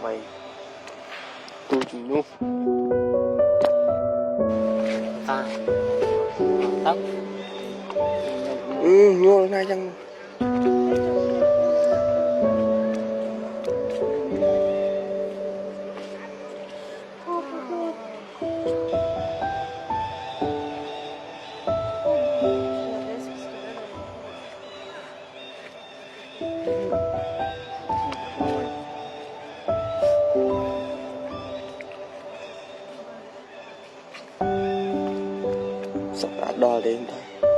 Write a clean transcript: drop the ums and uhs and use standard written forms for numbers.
mày tôi chỉ nu ta tóc nhô này chẳng sắp đã đo lên thôi.